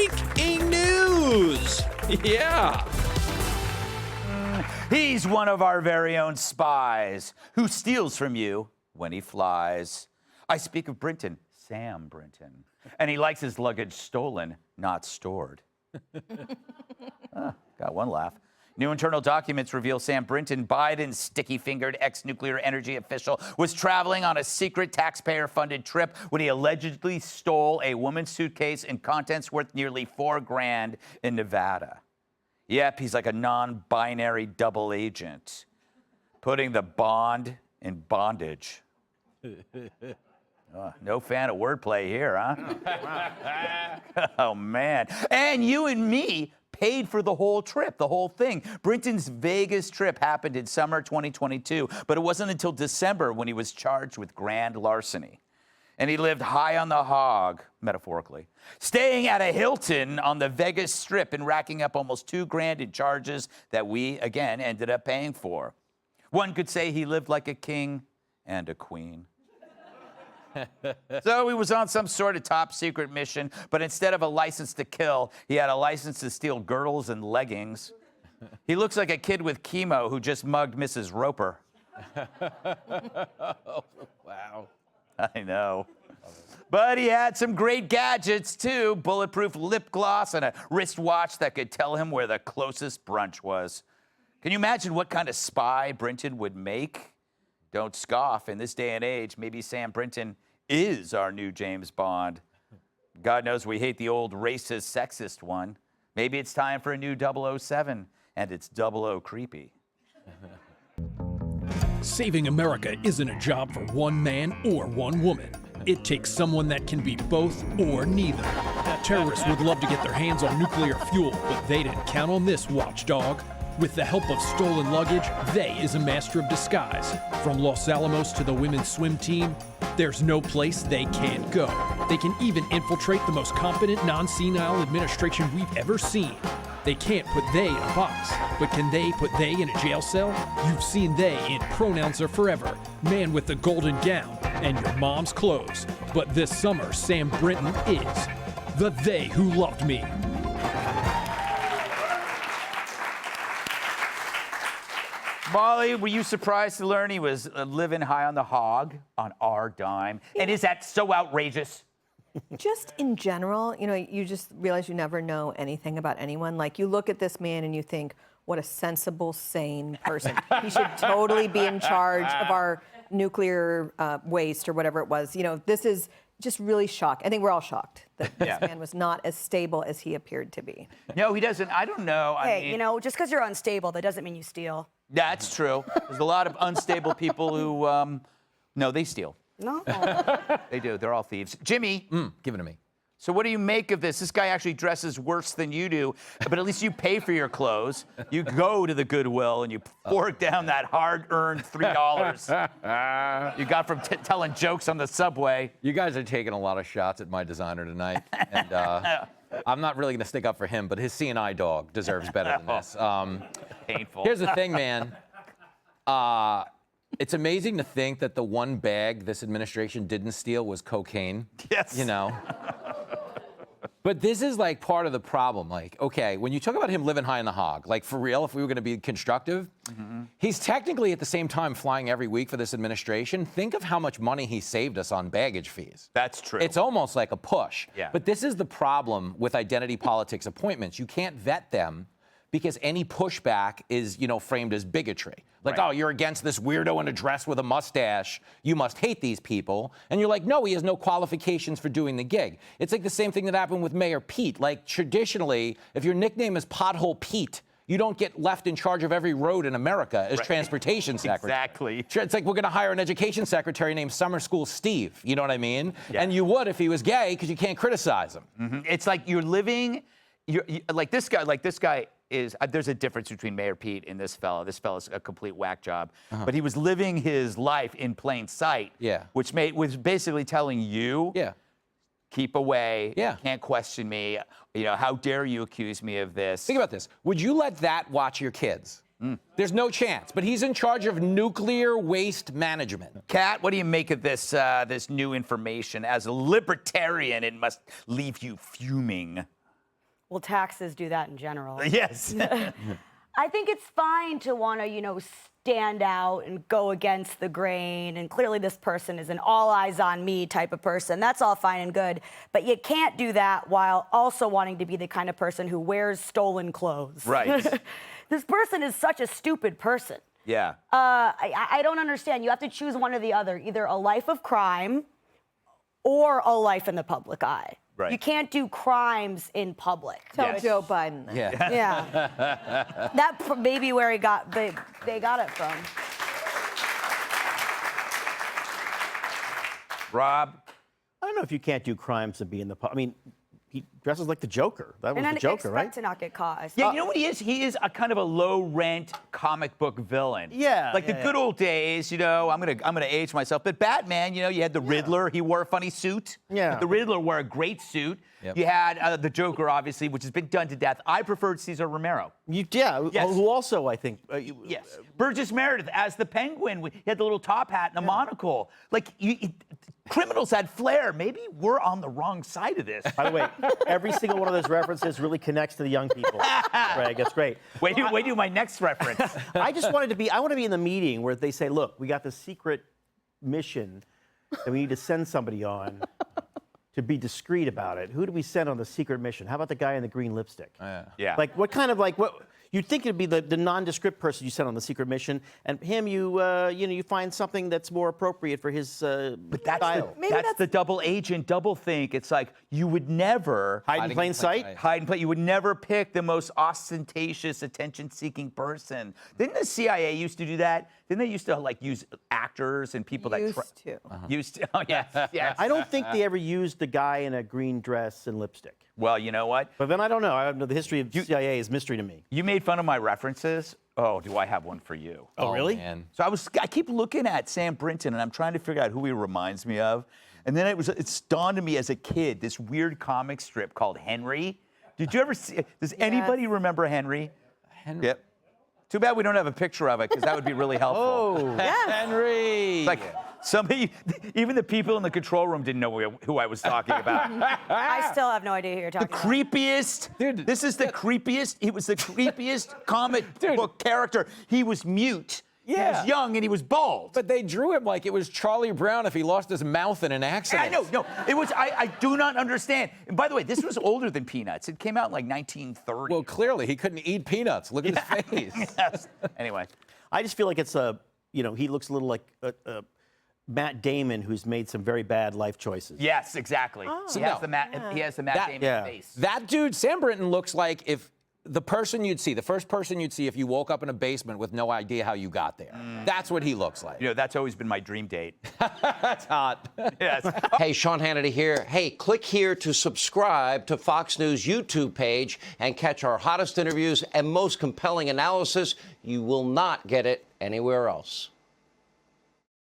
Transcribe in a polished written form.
Breaking news! Yeah. He's one of our very own spies who steals from you when he flies. I speak of Brinton, Sam Brinton, and he likes his luggage stolen, not stored. Got one laugh. New internal documents reveal Sam Brinton, Biden's sticky-fingered ex-nuclear energy official, was traveling on a secret taxpayer-funded trip when he allegedly stole a woman's suitcase and contents worth nearly $4,000 in Nevada. Yep, he's like a non-binary double agent, putting the bond in bondage. No fan of wordplay here, huh? Oh, man. And you and me paid for the whole trip, the whole thing. Brinton's Vegas trip happened in summer 2022, but it wasn't until December when he was charged with grand larceny. And he lived high on the hog, metaphorically, staying at a Hilton on the Vegas Strip and racking up almost $2,000 in charges that we, again, ended up paying for. One could say he lived like a king and a queen. So he was on some sort of top secret mission, but instead of a license to kill, he had a license to steal girdles and leggings. He looks like a kid with chemo who just mugged Mrs. Roper. Oh, wow. I know. But he had some great gadgets, too. Bulletproof lip gloss and a wristwatch that could tell him where the closest brunch was. Can you imagine what kind of spy Brinton would make? Don't scoff. In this day and age, maybe Sam Brinton is our new James Bond. God knows we hate the old racist, sexist one. Maybe it's time for a new 007, and it's 00 creepy. Saving America isn't a job for one man or one woman. It takes someone that can be both or neither. Terrorists would love to get their hands on nuclear fuel, but they didn't count on this watchdog. With the help of stolen luggage, they is a master of disguise. From Los Alamos to the women's swim team, there's no place they can't go. They can even infiltrate the most competent, non-senile administration we've ever seen. They can't put they in a box, but can they put they in a jail cell? You've seen they in Pronouns Are Forever, Man with the Golden Gown, and Your Mom's Clothes. But this summer, Sam Brinton is the They Who Loved Me. Molly, were you surprised to learn he was living high on the hog on our dime? Yeah. And is that so outrageous? Just in general, you know, you just realize you never know anything about anyone. Like, you look at this man and you think, what a sensible, sane person. He should totally be in charge of our nuclear waste or whatever it was. You know, this is just really shocked. I think we're all shocked that this man was not as stable as he appeared to be. No, he doesn't. I don't know. Hey, I mean, you know, just because you're unstable, that doesn't mean you steal. That's true. There's a lot of unstable people who, no, they steal. No. They do. They're all thieves. Jimmy. Give it to me. So what do you make of this? This guy actually dresses worse than you do, but at least you pay for your clothes. You go to the Goodwill and you fork down that hard-earned $3 you got from telling jokes on the subway. You guys are taking a lot of shots at my designer tonight, and I'm not really going to stick up for him, but his CNI dog deserves better than this. Painful. Here's the thing, man. It's amazing to think that the one bag this administration didn't steal was cocaine. Yes. You know? But this is like part of the problem. Like, okay, when you talk about him living high in the hog, like for real, if we were going to be constructive, he's technically at the same time flying every week for this administration. Think of how much money he saved us on baggage fees. That's true. It's almost like a push. Yeah. But this is the problem with identity politics appointments. You can't vet them because any pushback is, you know, framed as bigotry. Like, Right. oh, you're against this weirdo in a dress with a mustache. You must hate these people. And you're like, no, he has no qualifications for doing the gig. It's like the same thing that happened with Mayor Pete. Like, traditionally, if your nickname is Pothole Pete, you don't get left in charge of every road in America as transportation secretary. Exactly. It's like we're going to hire an education secretary named Summer School Steve. You know what I mean? Yeah. And you would if he was gay because you can't criticize him. It's like you're living, like this guy is, there's a difference between Mayor Pete and this fellow. This fellow's a complete whack job. But he was living his life in plain sight. Yeah. Which was basically telling you, keep away. Yeah. Can't question me. You know, how dare you accuse me of this? Think about this. Would you let that watch your kids? There's no chance. But he's in charge of nuclear waste management. Kat, what do you make of this this new information? As a libertarian, it must leave you fuming. Well, taxes do that in general. Yes. I think it's fine to want to, stand out and go against the grain. And clearly this person is an all eyes on me type of person. That's all fine and good. But you can't do that while also wanting to be the kind of person who wears stolen clothes. Right. This person is such a stupid person. Yeah. I don't understand. You have to choose one or the other, either a life of crime or a life in the public eye. Right. You can't do crimes in public. Tell Joe Biden that. Yeah. Yeah. That maybe where they got it from. Rob? I don't know if you can't do crimes and be in the public. I mean, he dresses like the Joker. That was And then the Joker, expect right? to not get caught. Yeah, you know what he is? He is a kind of a low-rent comic book villain. Yeah, Like the yeah, good old days, I'm gonna age myself. But Batman, you had the Riddler. He wore a funny suit. Yeah. The Riddler wore a great suit. Yep. You had the Joker, obviously, which has been done to death. I preferred Cesar Romero. Yeah, Yes. who also, I think... Yes. Burgess Meredith as the Penguin. He had the little top hat and a monocle. Like, criminals had flair. Maybe we're on the wrong side of this. By the way, every single one of those references really connects to the young people. Greg, that's great. Wait till my next reference. I want to be in the meeting where they say, look, we got this secret mission that we need to send somebody on to be discreet about it. Who do we send on the secret mission? How about the guy in the green lipstick? Yeah. Like, what kind of, what... You'd think it'd be the nondescript person you sent on the secret mission, and him, you find something that's more appropriate for his But that's style. that's the double agent, double think. It's like you would never Hide in plain sight? hide and play. You would never pick the most ostentatious, attention-seeking person. Didn't the CIA used to do that? Didn't they used to use actors and people Used that to. used to? Oh yes, yes. I don't think they ever used the guy in a green dress and lipstick. Well, you know what? But then I don't know. I don't know. The history of CIA is mystery to me. You made fun of my references. Oh, do I have one for you? Oh, really? Man. So I keep looking at Sam Brinton, and I'm trying to figure out who he reminds me of. And then it dawned on me as a kid, this weird comic strip called Henry. Did you ever see? Does anybody remember Henry? Henry. Yep. Too bad we don't have a picture of it, because that would be really helpful. Oh. Henry. It's like somebody, even the people in the control room didn't know who I was talking about. I still have no idea who you're The talking about. creepiest. Dude, This is the creepiest. He was the creepiest comic book character. He was mute. He Yeah. was young and he was bald. But they drew him like it was Charlie Brown if he lost his mouth in an accident. I know. No, it was. I do not understand. And by the way, this was older than Peanuts. It came out in like 1930. Well, clearly he couldn't eat peanuts. Look at his face. Yes. Anyway. I just feel like it's he looks a little like Matt Damon, who's made some very bad life choices. Yes, exactly. He has the Matt Damon face. That dude, Sam Brinton, looks like if the first person you'd see if you woke up in a basement with no idea how you got there. That's what he looks like. That's always been my dream date. That's hot. Yes. Hey, Sean Hannity here. Hey, click here to subscribe to Fox News YouTube page and catch our hottest interviews and most compelling analysis. You will not get it anywhere else.